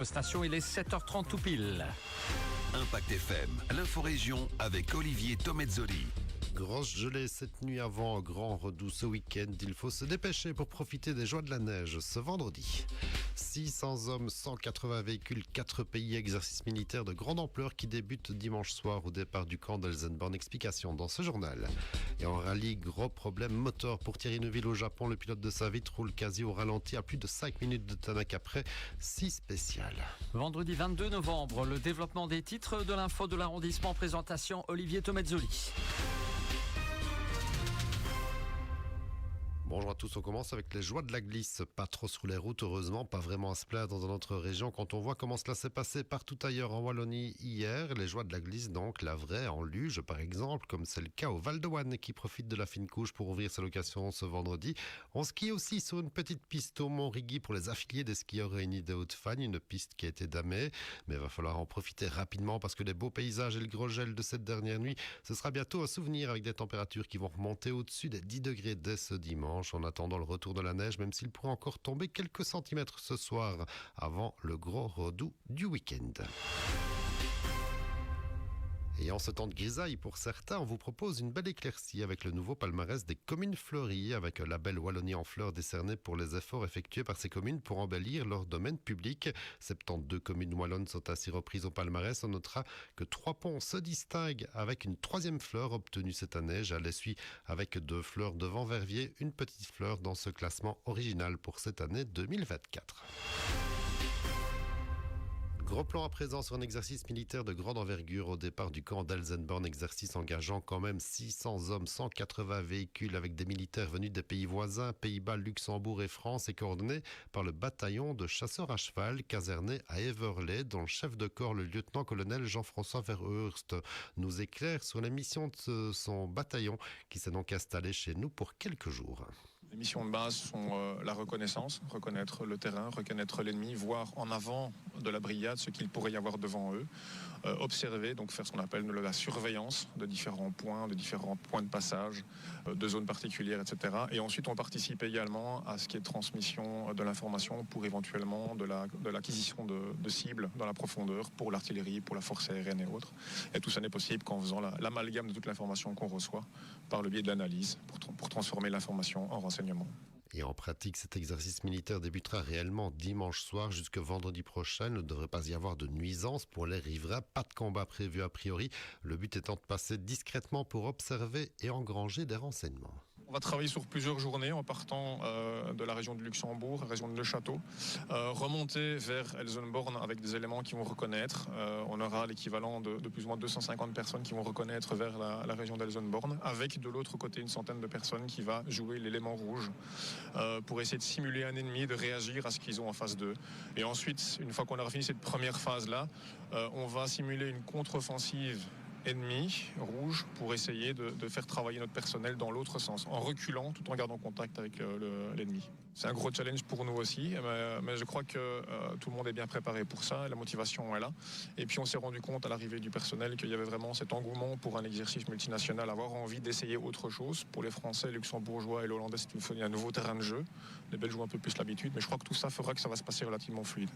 Station, il est 7h30 tout pile. Impact FM, l'inforégion avec Olivier Tomezzoli. Grosse gelée cette nuit avant Grand Redoux ce week-end. Il faut se dépêcher pour profiter des joies de la neige ce vendredi. 600 hommes, 180 véhicules, 4 pays, exercice militaire de grande ampleur qui débute dimanche soir au départ du camp d'Elsenborn. Explication dans ce journal. Et en rallye, gros problème moteur pour Thierry Neuville au Japon. Le pilote de sa vitre roule quasi au ralenti à plus de 5 minutes de Tanak après 6 spéciales. Vendredi 22 novembre, le développement des titres de l'info de l'arrondissement. Présentation Olivier Tomezzoli. Bonjour à tous, on commence avec les joies de la glisse. Pas trop sur les routes, heureusement, pas vraiment à se plaindre dans notre région quand on voit comment cela s'est passé partout ailleurs en Wallonie hier. Les joies de la glisse, donc, la vraie en luge par exemple, comme c'est le cas au Val de Wanne qui profite de la fine couche pour ouvrir sa location ce vendredi. On skie aussi sur une petite piste au Mont-Rigui pour les affiliés des skieurs réunis de Haute-Fagne, une piste qui a été damée, mais il va falloir en profiter rapidement parce que les beaux paysages et le gros gel de cette dernière nuit, ce sera bientôt un souvenir avec des températures qui vont remonter au-dessus des 10 degrés dès ce dimanche. En attendant le retour de la neige, même s'il pourrait encore tomber quelques centimètres ce soir avant le gros redoux du week-end. Et en ce temps de grisaille, pour certains, on vous propose une belle éclaircie avec le nouveau palmarès des communes fleuries, avec un label Wallonie en fleurs décerné pour les efforts effectués par ces communes pour embellir leur domaine public. 72 communes wallonnes sont ainsi reprises au palmarès. On notera que 3 ponts se distinguent avec une 3e fleur obtenue cette année. J'allais suivre avec 2 fleurs devant Verviers, une petite fleur dans ce classement original pour cette année 2024. Gros plan à présent sur un exercice militaire de grande envergure au départ du camp d'Elsenborn, exercice engageant quand même 600 hommes, 180 véhicules avec des militaires venus des pays voisins, Pays-Bas, Luxembourg et France, et coordonné par le bataillon de chasseurs à cheval caserné à Heverlee, dont le chef de corps, le lieutenant-colonel Jean-François Verhurst, nous éclaire sur les missions de son bataillon qui s'est donc installé chez nous pour quelques jours. Les missions de base sont la reconnaissance, reconnaître le terrain, reconnaître l'ennemi, voir en avant de la brigade ce qu'il pourrait y avoir devant eux, observer, donc faire ce qu'on appelle la surveillance de différents points de passage, de zones particulières, etc. Et ensuite, on participe également à ce qui est transmission de l'information pour éventuellement de l'acquisition de cibles dans la profondeur pour l'artillerie, pour la force aérienne et autres. Et tout ça n'est possible qu'en faisant l'amalgame de toute l'information qu'on reçoit par le biais de l'analyse pour transformer l'information en renseignement. Et en pratique, cet exercice militaire débutera réellement dimanche soir jusqu'à vendredi prochain. Il ne devrait pas y avoir de nuisance pour les riverains. Pas de combat prévu a priori. Le but étant de passer discrètement pour observer et engranger des renseignements. On va travailler sur plusieurs journées en partant de la région de Luxembourg, la région de Le Château, remonter vers Elsenborn avec des éléments qui vont reconnaître. On aura l'équivalent de plus ou moins 250 personnes qui vont reconnaître vers la région d'Elsenborn, avec de l'autre côté une centaine de personnes qui va jouer l'élément rouge pour essayer de simuler un ennemi, de réagir à ce qu'ils ont en face d'eux. Et ensuite, une fois qu'on aura fini cette première phase-là, on va simuler une contre-offensive ennemi rouge pour essayer de faire travailler notre personnel dans l'autre sens, en reculant tout en gardant contact avec l'ennemi. C'est un gros challenge pour nous aussi, mais je crois que tout le monde est bien préparé pour ça, la motivation est là. Et puis on s'est rendu compte à l'arrivée du personnel qu'il y avait vraiment cet engouement pour un exercice multinational, avoir envie d'essayer autre chose. Pour les Français, Luxembourgeois et les Hollandais, c'est un nouveau terrain de jeu. Les Belges ont un peu plus l'habitude, mais je crois que tout ça fera que ça va se passer relativement fluide.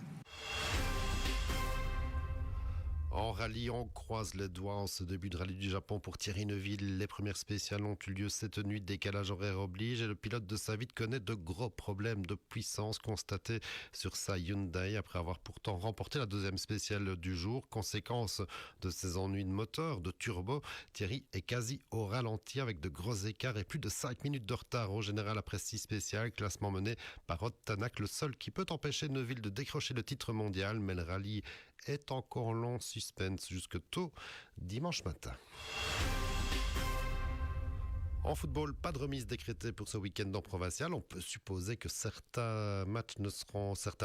En rallye, on croise les doigts en ce début de rallye du Japon pour Thierry Neuville. Les premières spéciales ont eu lieu cette nuit, décalage horaire oblige, et le pilote de sa vitre connaît de gros problèmes de puissance constatés sur sa Hyundai après avoir pourtant remporté la 2e spéciale du jour. Conséquence de ses ennuis de moteur, de turbo, Thierry est quasi au ralenti avec de gros écarts et plus de 5 minutes de retard au général après 6 spéciales. Classement mené par Rod Tanak, le seul qui peut empêcher Neuville de décrocher le titre mondial, mais le rallye est encore long, suspense jusque tôt dimanche matin. En football, pas de remise décrétée pour ce week-end en provincial. On peut supposer que certains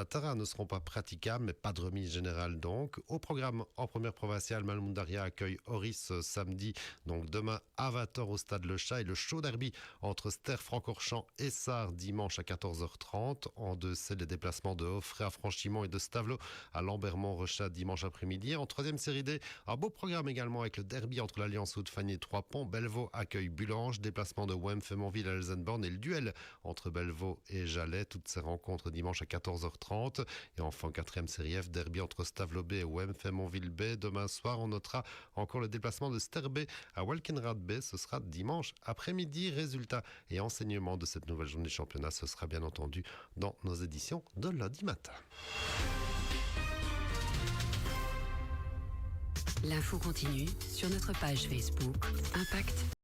terrains ne seront pas praticables, mais pas de remise générale donc. Au programme en première provinciale, Malmundaria accueille Oris samedi, donc demain à 20h au stade Le Chat, et le show derby entre Ster Francorchamps et Sarre dimanche à 14h30. En 2C, les déplacements de Offray à Franchimont et de Stavelot à Lambermont-Rechat dimanche après-midi. En 3e série D, un beau programme également avec le derby entre l'Alliance Haute-Fagne et Trois-Ponts. Bellevaux accueille Bulange. déplacement de WEM Fémonville à Elsenborn et le duel entre Bellevaux et Jalais. Toutes ces rencontres dimanche à 14h30. Et enfin, 4e série F, derby entre Stavelot B et WEM Fémonville B. Demain soir, on notera encore le déplacement de Ster B à Walkenrad B. Ce sera dimanche après-midi. Résultats et enseignements de cette nouvelle journée de championnat, ce sera bien entendu dans nos éditions de lundi matin. L'info continue sur notre page Facebook Impact